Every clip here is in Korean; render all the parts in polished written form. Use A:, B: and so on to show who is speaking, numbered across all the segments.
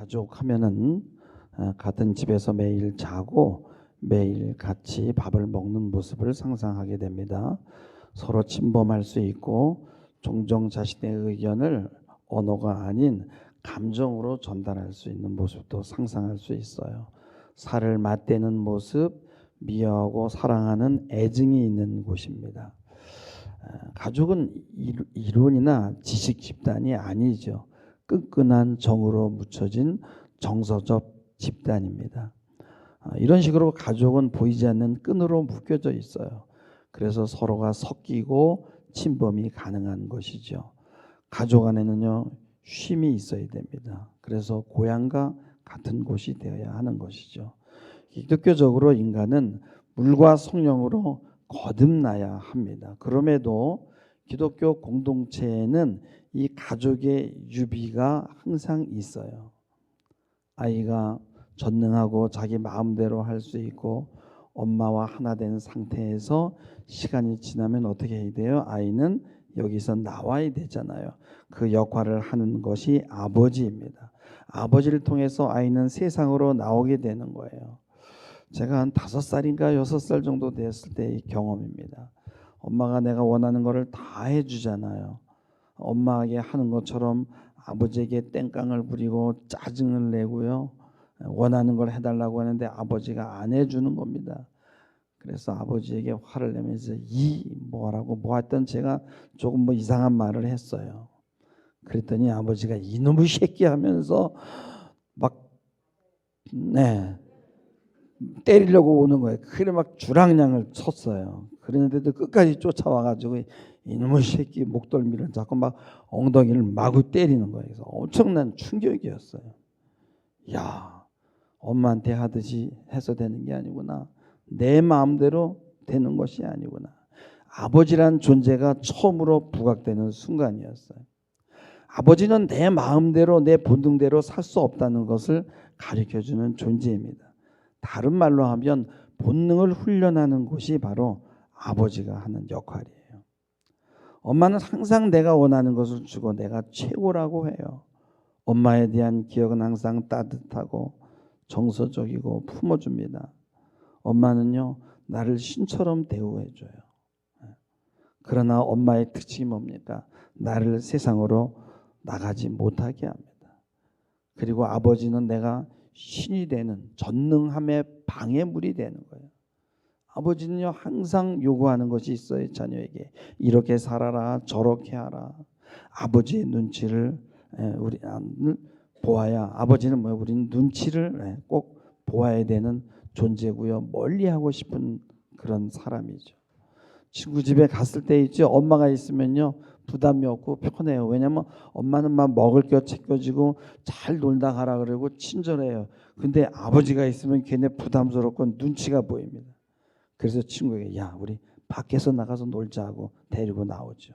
A: 가족 하면은 같은 집에서 매일 자고 매일 같이 밥을 먹는 모습을 상상하게 됩니다. 서로 침범할 수 있고 종종 자신의 의견을 언어가 아닌 감정으로 전달할 수 있는 모습도 상상할 수 있어요. 살을 맞대는 모습, 미워하고 사랑하는 애증이 있는 곳입니다. 가족은 이론이나 지식 집단이 아니죠. 끈끈한 정으로 묻혀진 정서적 집단입니다. 이런 식으로 가족은 보이지 않는 끈으로 묶여져 있어요. 그래서 서로가 섞이고 침범이 가능한 것이죠. 가족 안에는요, 쉼이 있어야 됩니다. 그래서 고향과 같은 곳이 되어야 하는 것이죠. 기독교적으로 인간은 물과 성령으로 거듭나야 합니다. 그럼에도 기독교 공동체에는 이 가족의 유비가 항상 있어요. 아이가 전능하고 자기 마음대로 할 수 있고 엄마와 하나 된 상태에서 시간이 지나면 어떻게 해야 돼요? 아이는 여기서 나와야 되잖아요. 그 역할을 하는 것이 아버지입니다. 아버지를 통해서 아이는 세상으로 나오게 되는 거예요. 제가 한 5살인가 6살 정도 됐을 때의 경험입니다. 엄마가 내가 원하는 것을 다 해주잖아요. 엄마에게 하는 것처럼 아버지에게 땡깡을 부리고 짜증을 내고요. 원하는 걸 해달라고 하는데 아버지가 안 해주는 겁니다. 그래서 아버지에게 화를 내면서 뭐라고 뭐 했던 제가 조금 이상한 말을 했어요. 그랬더니 아버지가 이놈의 새끼 하면서 막 때리려고 오는 거예요. 그래 막 주랑량을 쳤어요. 그랬는데도 끝까지 쫓아와가지고 이놈의 새끼 목덜미를 잡고 막 엉덩이를 마구 때리는 거예요. 그래서 엄청난 충격이었어요. 야, 엄마한테 하듯이 해서 되는 게 아니구나. 내 마음대로 되는 것이 아니구나. 아버지란 존재가 처음으로 부각되는 순간이었어요. 아버지는 내 마음대로 내 본능대로 살 수 없다는 것을 가르쳐주는 존재입니다. 다른 말로 하면 본능을 훈련하는 것이 바로 아버지가 하는 역할이에요. 엄마는 항상 내가 원하는 것을 주고 내가 최고라고 해요. 엄마에 대한 기억은 항상 따뜻하고 정서적이고 품어줍니다. 엄마는요, 나를 신처럼 대우해줘요. 그러나 엄마의 특징이 뭡니까? 나를 세상으로 나가지 못하게 합니다. 그리고 아버지는 내가 신이 되는 전능함의 방해물이 되는 거예요. 아버지는요, 항상 요구하는 것이 있어요. 자녀에게 이렇게 살아라, 저렇게 하라. 아버지의 눈치를 우리 보아야, 아버지는 우리는 눈치를 꼭 보아야 되는 존재고요. 멀리하고 싶은 그런 사람이죠. 친구 집에 갔을 때 있죠. 엄마가 있으면요, 부담이 없고 편해요. 왜냐하면 엄마는 막 먹을 것 챙겨주고 잘 놀다 가라 그러고 친절해요. 근데 아버지가 있으면 걔네 부담스럽고 눈치가 보입니다. 그래서 친구에게 야, 우리 밖에서 나가서 놀자고 데리고 나오죠.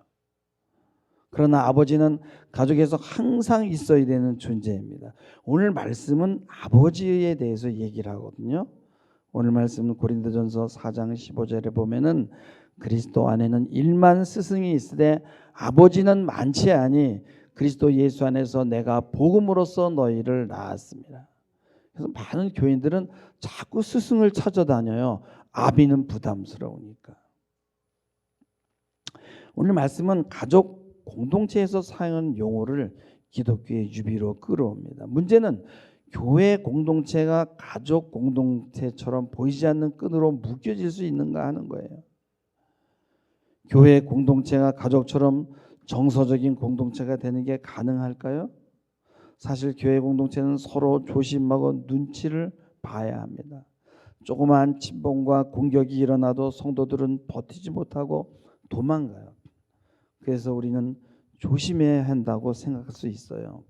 A: 그러나 아버지는 가족에서 항상 있어야 되는 존재입니다. 오늘 말씀은 아버지에 대해서 얘기를 하거든요. 오늘 말씀은 고린도전서 4장 15절에 보면은 그리스도 안에는 1만 스승이 있으되 아버지는 많지 아니 그리스도 예수 안에서 내가 복음으로써 너희를 낳았습니다. 그래서 많은 교인들은 자꾸 스승을 찾아다녀요. 아비는 부담스러우니까. 오늘 말씀은 가족 공동체에서 사용하는 용어를 기독교의 유비로 끌어옵니다. 문제는 교회 공동체가 가족 공동체처럼 보이지 않는 끈으로 묶여질 수 있는가 하는 거예요. 교회 공동체가 가족처럼 정서적인 공동체가 되는 게 가능할까요? 사실 교회 공동체는 서로 조심하고 눈치를 봐야 합니다. 조그마한 침범과 공격이 일어나도 성도들은 버티지 못하고 도망가요. 그래서 우리는 조심해야 한다고 생각할 수 있어요.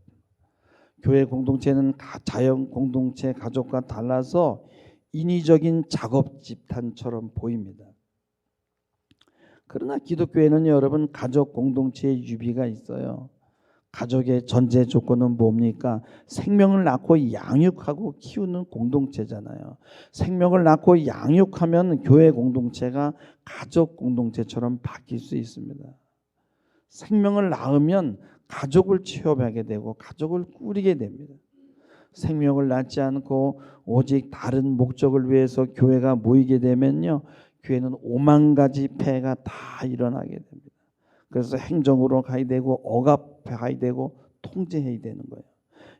A: 교회 공동체는 자연 공동체 가족과 달라서 인위적인 작업 집단처럼 보입니다. 그러나 기독교에는 여러분 가족 공동체의 유비가 있어요. 가족의 전제 조건은 뭡니까? 생명을 낳고 양육하고 키우는 공동체잖아요. 생명을 낳고 양육하면 교회 공동체가 가족 공동체처럼 바뀔 수 있습니다. 생명을 낳으면 가족을 취업하게 되고 가족을 꾸리게 됩니다. 생명을 낳지 않고 오직 다른 목적을 위해서 교회가 모이게 되면요, 교회는 5만 가지 폐해가 다 일어나게 됩니다. 그래서 행정으로 가야 되고 억압해야 되고 통제해야 되는 거예요.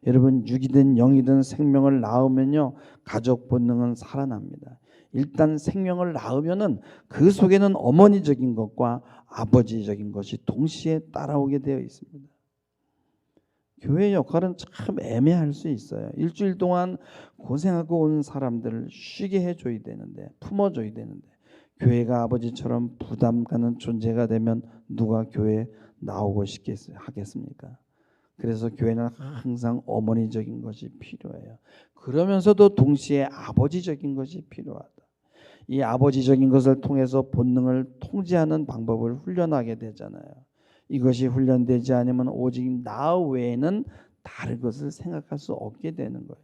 A: 여러분, 육이든 영이든 생명을 낳으면요, 가족 본능은 살아납니다. 일단 생명을 낳으면은 그 속에는 어머니적인 것과 아버지적인 것이 동시에 따라오게 되어 있습니다. 교회의 역할은 참 애매할 수 있어요. 일주일 동안 고생하고 온 사람들을 쉬게 해줘야 되는데, 품어줘야 되는데, 교회가 아버지처럼 부담 가는 존재가 되면 누가 교회에 나오고 하겠습니까? 그래서 교회는 항상 어머니적인 것이 필요해요. 그러면서도 동시에 아버지적인 것이 필요하다. 이 아버지적인 것을 통해서 본능을 통제하는 방법을 훈련하게 되잖아요. 이것이 훈련되지 않으면 오직 나 외에는 다른 것을 생각할 수 없게 되는 거예요.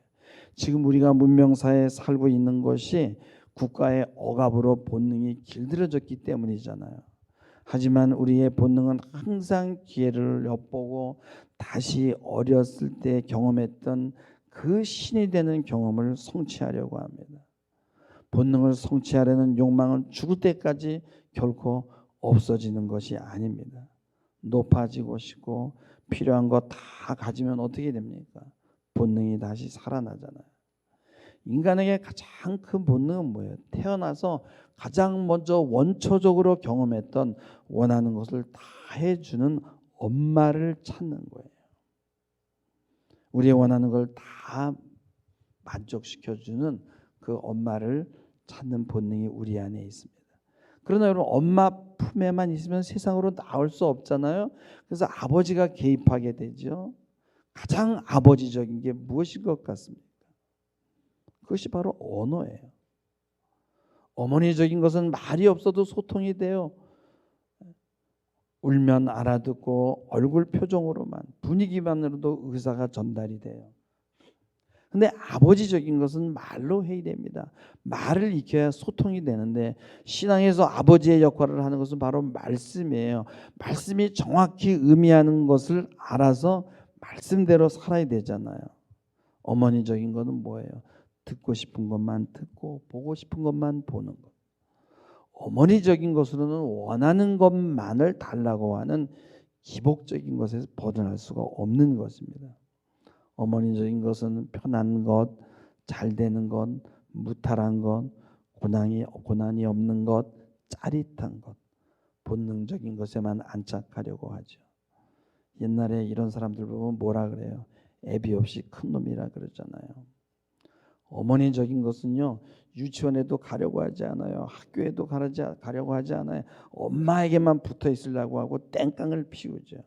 A: 지금 우리가 문명사회에 살고 있는 것이 국가의 억압으로 본능이 길들여졌기 때문이잖아요. 하지만 우리의 본능은 항상 기회를 엿보고 다시 어렸을 때 경험했던 그 신이 되는 경험을 성취하려고 합니다. 본능을 성취하려는 욕망은 죽을 때까지 결코 없어지는 것이 아닙니다. 높아지고 싶고 필요한 거 다 가지면 어떻게 됩니까? 본능이 다시 살아나잖아요. 인간에게 가장 큰 본능은 뭐예요? 태어나서 가장 먼저 원초적으로 경험했던 원하는 것을 다 해주는 엄마를 찾는 거예요. 우리의 원하는 걸 다 만족시켜주는 그 엄마를 찾는 본능이 우리 안에 있습니다. 그러나 여러분, 엄마 품에만 있으면 세상으로 나올 수 없잖아요. 그래서 아버지가 개입하게 되죠. 가장 아버지적인 게 무엇인 것 같습니까? 그것이 바로 언어예요. 어머니적인 것은 말이 없어도 소통이 돼요. 울면 알아듣고 얼굴 표정으로만, 분위기만으로도 의사가 전달이 돼요. 근데 아버지적인 것은 말로 해야 됩니다. 말을 익혀야 소통이 되는데, 신앙에서 아버지의 역할을 하는 것은 바로 말씀이에요. 말씀이 정확히 의미하는 것을 알아서 말씀대로 살아야 되잖아요. 어머니적인 것은 뭐예요? 듣고 싶은 것만 듣고 보고 싶은 것만 보는 것. 어머니적인 것으로는 원하는 것만을 달라고 하는 기복적인 것에서 벗어날 수가 없는 것입니다. 어머니적인 것은 편한 것, 잘 되는 것, 무탈한 것, 고난이 없는 것, 짜릿한 것, 본능적인 것에만 안착하려고 하죠. 옛날에 이런 사람들 보면 뭐라 그래요? 애비 없이 큰 놈이라 그러잖아요. 어머니적인 것은요, 유치원에도 가려고 하지 않아요. 학교에도 가려고 하지 않아요. 엄마에게만 붙어 있으려고 하고 땡깡을 피우죠.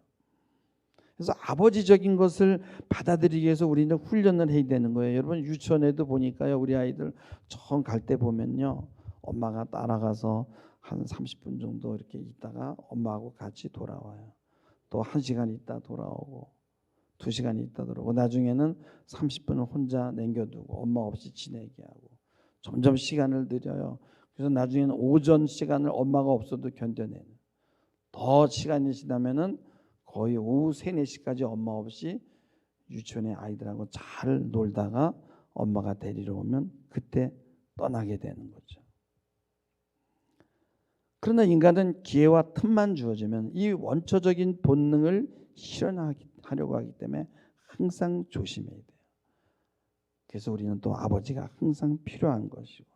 A: 그래서 아버지적인 것을 받아들이기 위해서 우리는 훈련을 해야 되는 거예요. 여러분, 유치원에도 보니까요, 우리 아이들 처음 갈 때 보면요, 엄마가 따라가서 한 30분 정도 이렇게 있다가 엄마하고 같이 돌아와요. 또 1시간 있다 돌아오고 2시간 있다 돌아오고, 나중에는 30분을 혼자 남겨두고 엄마 없이 지내게 하고, 점점 시간을 들여요. 그래서 나중에는 오전 시간을 엄마가 없어도 견뎌내는, 더 시간이 지나면은 거의 오후 3, 4시까지 엄마 없이 유치원에 아이들하고 잘 놀다가 엄마가 데리러 오면 그때 떠나게 되는 거죠. 그러나 인간은 기회와 틈만 주어지면 이 원초적인 본능을 실현하려고 하기 때문에 항상 조심해야 돼요. 그래서 우리는 또 아버지가 항상 필요한 것이고,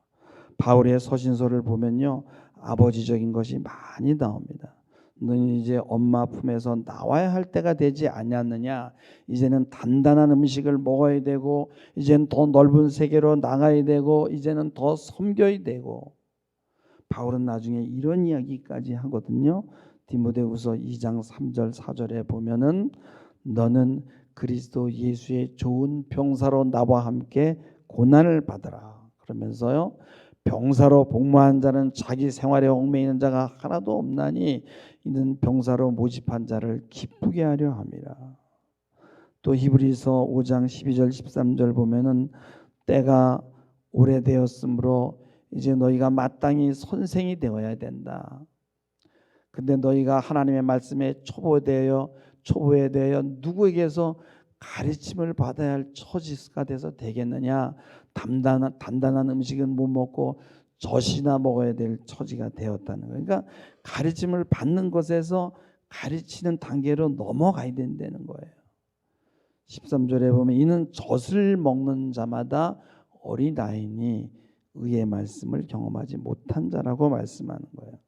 A: 바울의 서신서를 보면요, 아버지적인 것이 많이 나옵니다. 너는 이제 엄마 품에서 나와야 할 때가 되지 않았느냐. 이제는 단단한 음식을 먹어야 되고, 이제는 더 넓은 세계로 나가야 되고, 이제는 더 섬겨야 되고. 바울은 나중에 이런 이야기까지 하거든요. 디모데후서 2장 3절 4절에 보면은 너는 그리스도 예수의 좋은 병사로 나와 함께 고난을 받으라. 그러면서요, 병사로 복무한 자는 자기 생활에 얽매이는 자가 하나도 없나니 이는 병사로 모집한 자를 기쁘게 하려 함이라. 또 히브리서 5장 12절 13절 보면은 때가 오래되었으므로 이제 너희가 마땅히 선생이 되어야 된다. 근데 너희가 하나님의 말씀에 초보에 대하여 누구에게서 가르침을 받아야 할 처지가 돼서 되겠느냐. 단단한 음식은 못 먹고 젖이나 먹어야 될 처지가 되었다는 거예요. 그러니까 가르침을 받는 것에서 가르치는 단계로 넘어가야 된다는 거예요. 13절에 보면 이는 젖을 먹는 자마다 어린아이니 의의 말씀을 경험하지 못한 자라고 말씀하는 거예요.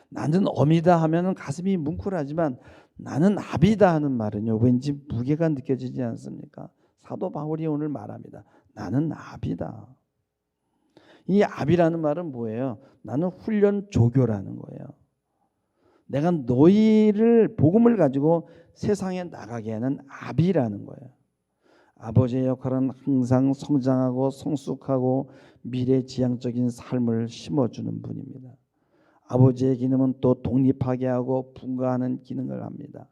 A: 나는 어미다 하면 가슴이 뭉클하지만 나는 아비다 하는 말은요, 왠지 무게가 느껴지지 않습니까? 사도 바울이 오늘 말합니다. 나는 아비다. 이 아비라는 말은 뭐예요? 나는 훈련 조교라는 거예요. 내가 너희를 복음을 가지고 세상에 나가게 하는 아비라는 거예요. 아버지의 역할은 항상 성장하고 성숙하고 미래지향적인 삶을 심어주는 분입니다. 아버지의 기능은 또 독립하게 하고 분가하는 기능을 합니다.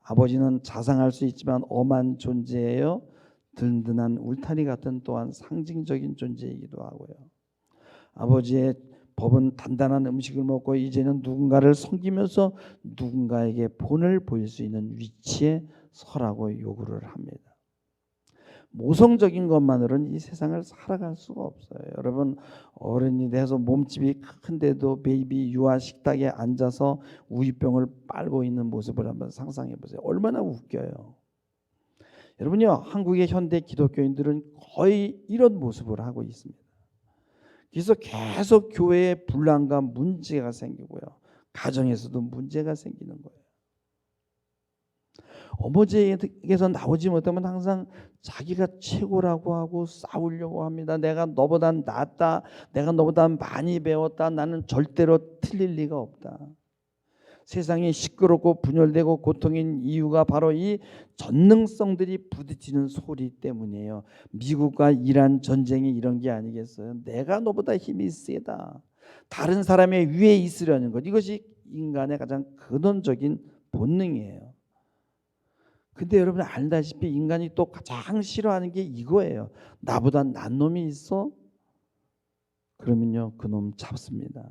A: 아버지는 자상할 수 있지만 엄한 존재예요. 든든한 울타리 같은 또한 상징적인 존재이기도 하고요. 아버지의 법은 단단한 음식을 먹고 이제는 누군가를 섬기면서 누군가에게 본을 보일 수 있는 위치에 서라고 요구를 합니다. 모성적인 것만으로는 이 세상을 살아갈 수가 없어요. 여러분, 어른이 돼서 몸집이 큰데도 베이비 유아 식탁에 앉아서 우유병을 빨고 있는 모습을 한번 상상해 보세요. 얼마나 웃겨요. 여러분요, 한국의 현대 기독교인들은 거의 이런 모습을 하고 있습니다. 그래서 계속 교회에 분란과 문제가 생기고요. 가정에서도 문제가 생기는 거예요. 어머니에게서 나오지 못하면 항상 자기가 최고라고 하고 싸우려고 합니다. 내가 너보단 낫다. 내가 너보다 많이 배웠다. 나는 절대로 틀릴 리가 없다. 세상이 시끄럽고 분열되고 고통인 이유가 바로 이 전능성들이 부딪히는 소리 때문이에요. 미국과 이란 전쟁이 이런 게 아니겠어요? 내가 너보다 힘이 세다. 다른 사람의 위에 있으려는 것. 이것이 인간의 가장 근원적인 본능이에요. 근데 여러분 알다시피 인간이 또 가장 싫어하는 게 이거예요. 나보다 난 놈이 있어? 그러면요, 그놈 잡습니다.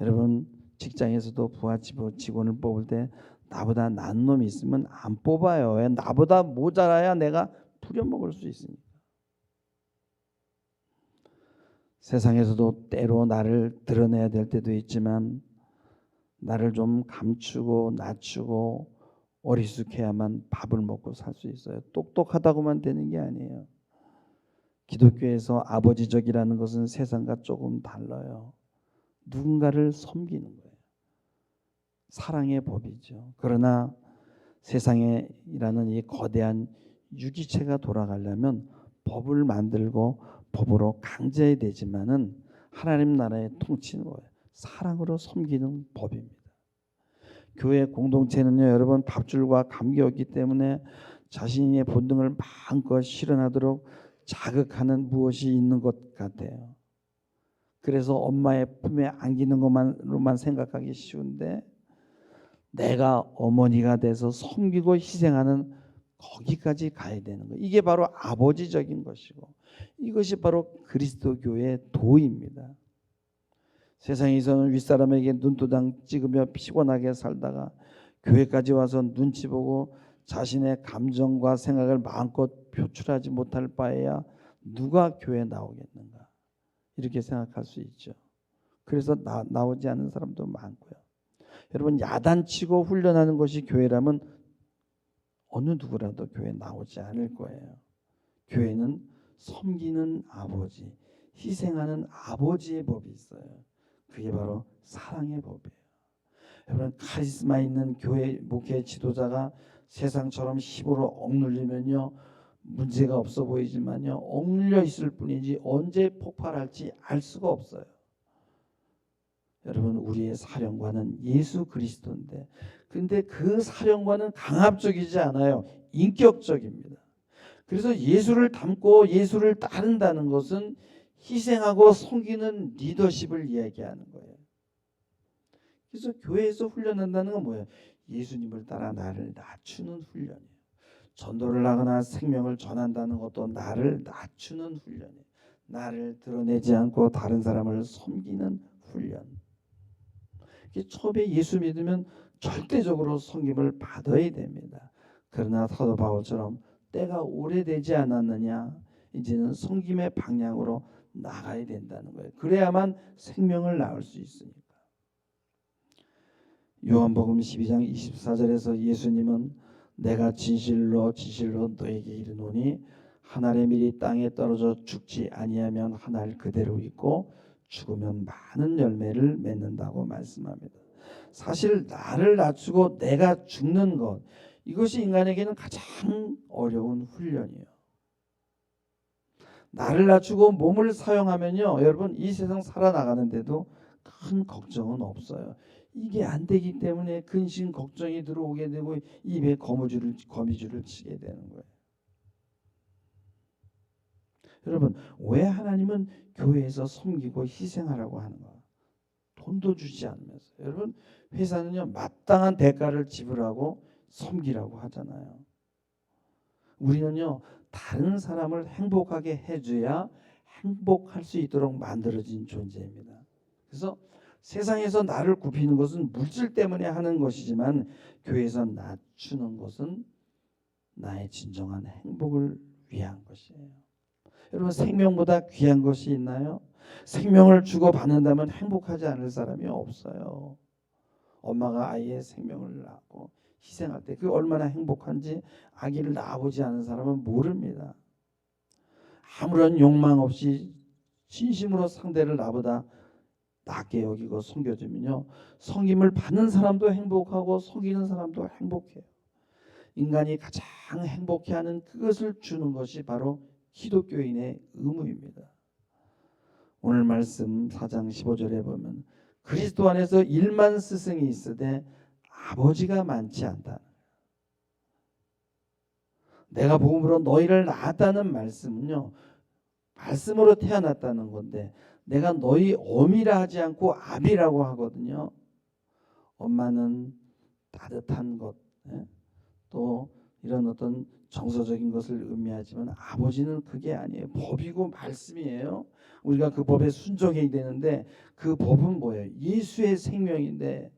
A: 여러분 직장에서도 부하 직원을 뽑을 때 나보다 난 놈이 있으면 안 뽑아요. 왜? 나보다 모자라야 내가 부려먹을 수 있으니까. 세상에서도 때로 나를 드러내야 될 때도 있지만 나를 좀 감추고 낮추고 어리숙해야만 밥을 먹고 살 수 있어요. 똑똑하다고만 되는 게 아니에요. 기독교에서 아버지적이라는 것은 세상과 조금 달라요. 누군가를 섬기는 거예요. 사랑의 법이죠. 그러나 세상이라는 이 거대한 유기체가 돌아가려면 법을 만들고 법으로 강제해야 되지만은 하나님 나라의 통치는 뭐예요? 사랑으로 섬기는 법입니다. 교회 공동체는요, 여러분 밥줄과 감격이기 때문에 자신의 본능을 마음껏 실현하도록 자극하는 무엇이 있는 것 같아요. 그래서 엄마의 품에 안기는 것만으로만 생각하기 쉬운데 내가 어머니가 돼서 섬기고 희생하는 거기까지 가야 되는 거예요. 이게 바로 아버지적인 것이고 이것이 바로 그리스도교의 도입니다. 세상에서는 윗사람에게 눈도장 찍으며 피곤하게 살다가 교회까지 와서 눈치 보고 자신의 감정과 생각을 마음껏 표출하지 못할 바에야 누가 교회에 나오겠는가 이렇게 생각할 수 있죠. 그래서 나오지 않는 사람도 많고요. 여러분 야단치고 훈련하는 것이 교회라면 어느 누구라도 교회에 나오지 않을 거예요. 교회는 섬기는 아버지, 희생하는 아버지의 법이 있어요. 그게 바로 사랑의 법이에요. 여러분 카리스마 있는 교회 목회 지도자가 세상처럼 힘으로 억눌리면요 문제가 없어 보이지만요 억눌려 있을 뿐이지 언제 폭발할지 알 수가 없어요. 여러분 우리의 사령관은 예수 그리스도인데 근데 그 사령관은 강압적이지 않아요. 인격적입니다. 그래서 예수를 닮고 예수를 따른다는 것은 희생하고 섬기는 리더십을 이야기하는 거예요. 그래서 교회에서 훈련한다는 건 뭐예요? 예수님을 따라 나를 낮추는 훈련이에요. 전도를 하거나 생명을 전한다는 것도 나를 낮추는 훈련이에요. 나를 드러내지 않고 다른 사람을 섬기는 훈련. 처음에 예수 믿으면 절대적으로 섬김을 받아야 됩니다. 그러나 사도 바울처럼 때가 오래되지 않았느냐, 이제는 섬김의 방향으로 나가야 된다는 거예요. 그래야만 생명을 낳을 수 있으니까. 요한복음 12장 24절에서 예수님은 내가 진실로 진실로 너에게 이르노니 한 알의 밀이 땅에 떨어져 죽지 아니하면 한 알 그대로 있고 죽으면 많은 열매를 맺는다고 말씀합니다. 사실 나를 낮추고 내가 죽는 것, 이것이 인간에게는 가장 어려운 훈련이에요. 나를 낮추고 몸을 사용하면요, 여러분 이 세상 살아나가는데도 큰 걱정은 없어요. 이게 안 되기 때문에 근심 걱정이 들어오게 되고 입에 거미줄을 치게 되는 거예요. 여러분, 왜 하나님은 교회에서 섬기고 희생하라고 하는 거예요? 돈도 주지 않으면서. 여러분, 회사는요 마땅한 대가를 지불하고 섬기라고 하잖아요. 우리는요 다른 사람을 행복하게 해줘야 행복할 수 있도록 만들어진 존재입니다. 그래서 세상에서 나를 굽히는 것은 물질 때문에 하는 것이지만 교회에서 낮추는 것은 나의 진정한 행복을 위한 것이에요. 여러분, 생명보다 귀한 것이 있나요? 생명을 주고 받는다면 행복하지 않을 사람이 없어요. 엄마가 아이의 생명을 낳고 희생할 때 그 얼마나 행복한지 아기를 낳아보지 않은 사람은 모릅니다. 아무런 욕망 없이 진심으로 상대를 나보다 낮게 여기고 섬겨주면요, 섬김을 받는 사람도 행복하고 섬기는 사람도 행복해요. 인간이 가장 행복해하는 그것을 주는 것이 바로 기독교인의 의무입니다. 오늘 말씀 4장 15절에 보면 그리스도 안에서 1만 스승이 있으되 아버지가 많지 않다. 내가 복음으로 너희를 낳았다는 말씀은요, 말씀으로 태어났다는 건데 내가 너희 어미라 하지 않고 아비라고 하거든요. 엄마는 따뜻한 것, 또 이런 어떤 정서적인 것을 의미하지만 아버지는 그게 아니에요. 법이고 말씀이에요. 우리가 그 법에 순종해야 되는데 그 법은 뭐예요? 예수의 생명인데,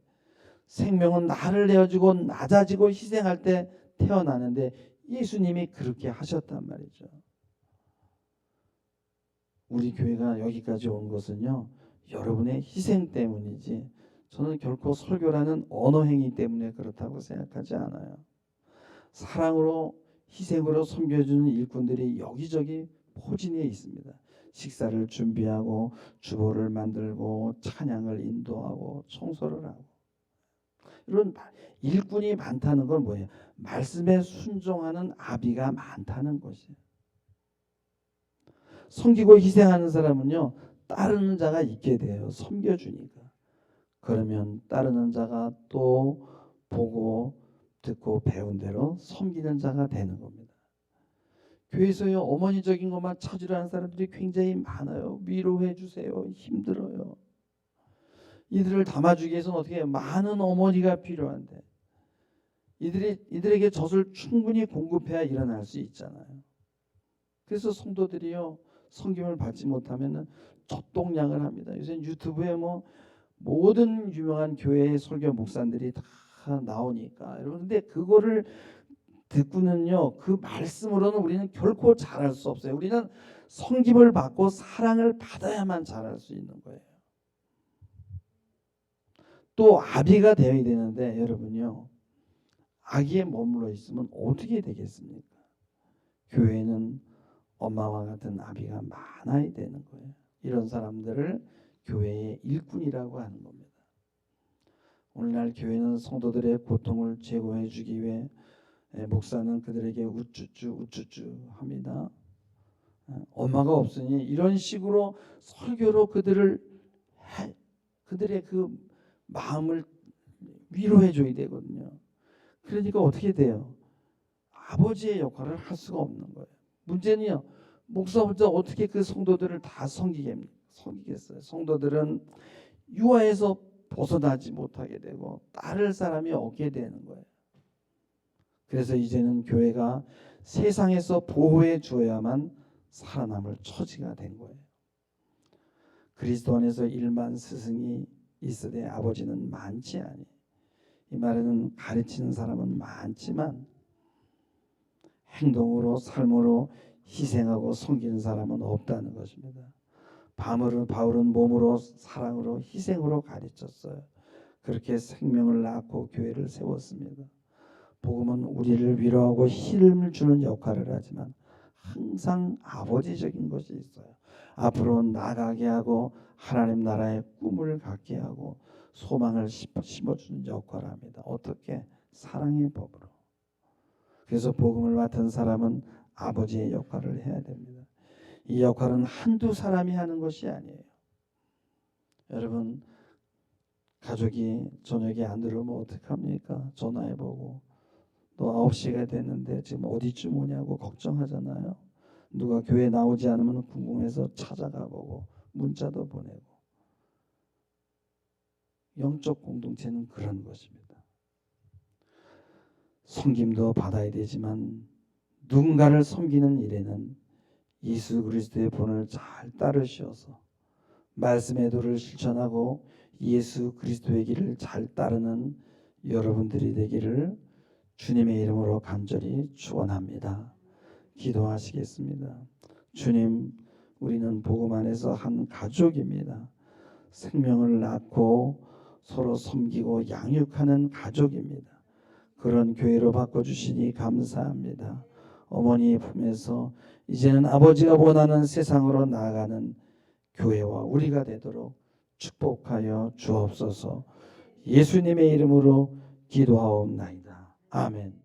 A: 생명은 나를 내어주고 낮아지고 희생할 때 태어나는데 예수님이 그렇게 하셨단 말이죠. 우리 교회가 여기까지 온 것은요, 여러분의 희생 때문이지 저는 결코 설교라는 언어 행위 때문에 그렇다고 생각하지 않아요. 사랑으로 희생으로 섬겨주는 일꾼들이 여기저기 포진해 있습니다. 식사를 준비하고 주보를 만들고 찬양을 인도하고 청소를 하고, 이런 일꾼이 많다는 건 뭐예요? 말씀에 순종하는 아비가 많다는 것이에요. 섬기고 희생하는 사람은요 따르는 자가 있게 돼요. 섬겨주니까. 그러면 따르는 자가 또 보고 듣고 배운 대로 섬기는 자가 되는 겁니다. 교회에서요 어머니적인 것만 찾으려는 사람들이 굉장히 많아요. 위로해 주세요. 힘들어요. 이들을 담아주기 위해서는 어떻게 해요? 많은 어머니가 필요한데 이들에게 젖을 충분히 공급해야 일어날 수 있잖아요. 그래서 성도들이요 섬김을 받지 못하면은 젖동량을 합니다. 요새 유튜브에 뭐 모든 유명한 교회의 설교 목사들이 다 나오니까 여러분, 근데 그거를 듣고는요 그 말씀으로는 우리는 결코 잘할 수 없어요. 우리는 섬김을 받고 사랑을 받아야만 잘할 수 있는 거예요. 또 아비가 되어야 되는데 여러분요 아기에 머물러 있으면 어떻게 되겠습니까? 교회는 엄마와 같은 아비가 많아야 되는 거예요. 이런 사람들을 교회의 일꾼이라고 하는 겁니다. 오늘날 교회는 성도들의 고통을 제거해 주기 위해 목사는 그들에게 우쭈쭈 합니다. 엄마가 없으니 이런 식으로 설교로 그들의 그 마음을 위로해 줘야 되거든요. 그러니까 어떻게 돼요? 아버지의 역할을 할 수가 없는 거예요. 문제는요, 목사부터 어떻게 그 성도들을 다 섬기겠어요? 성도들은 유아에서 벗어나지 못하게 되고 따를 사람이 없게 되는 거예요. 그래서 이제는 교회가 세상에서 보호해 주어야만 살아남을 처지가 된 거예요. 그리스도 안에서 1만 스승이 있으되 아버지는 많지 아니. 이 말은 가르치는 사람은 많지만 행동으로 삶으로 희생하고 섬기는 사람은 없다는 것입니다. 바울은 몸으로 사랑으로 희생으로 가르쳤어요. 그렇게 생명을 낳고 교회를 세웠습니다. 복음은 우리를 위로하고 힘을 주는 역할을 하지만 항상 아버지적인 것이 있어요. 앞으로 나가게 하고 하나님 나라의 꿈을 갖게 하고 소망을 심어주는 역할을 합니다. 어떻게? 사랑의 법으로. 그래서 복음을 맡은 사람은 아버지의 역할을 해야 됩니다. 이 역할은 한두 사람이 하는 것이 아니에요. 여러분, 가족이 저녁에 안 들어오면 어떡합니까? 전화해보고 너 9시가 됐는데 지금 어디쯤 오냐고 걱정하잖아요. 누가 교회 나오지 않으면 궁금해서 찾아가보고 문자도 보내고. 영적 공동체는 그런 것입니다. 섬김도 받아야 되지만 누군가를 섬기는 일에는 예수 그리스도의 본을 잘 따르셔서 말씀의 도를 실천하고 예수 그리스도의 길을 잘 따르는 여러분들이 되기를 주님의 이름으로 간절히 축원합니다. 기도하시겠습니다. 주님, 우리는 복음 안에서 한 가족입니다. 생명을 낳고 서로 섬기고 양육하는 가족입니다. 그런 교회로 바꿔주시니 감사합니다. 어머니 품에서 이제는 아버지가 원하는 세상으로 나아가는 교회와 우리가 되도록 축복하여 주옵소서. 예수님의 이름으로 기도하옵나이다. 아멘.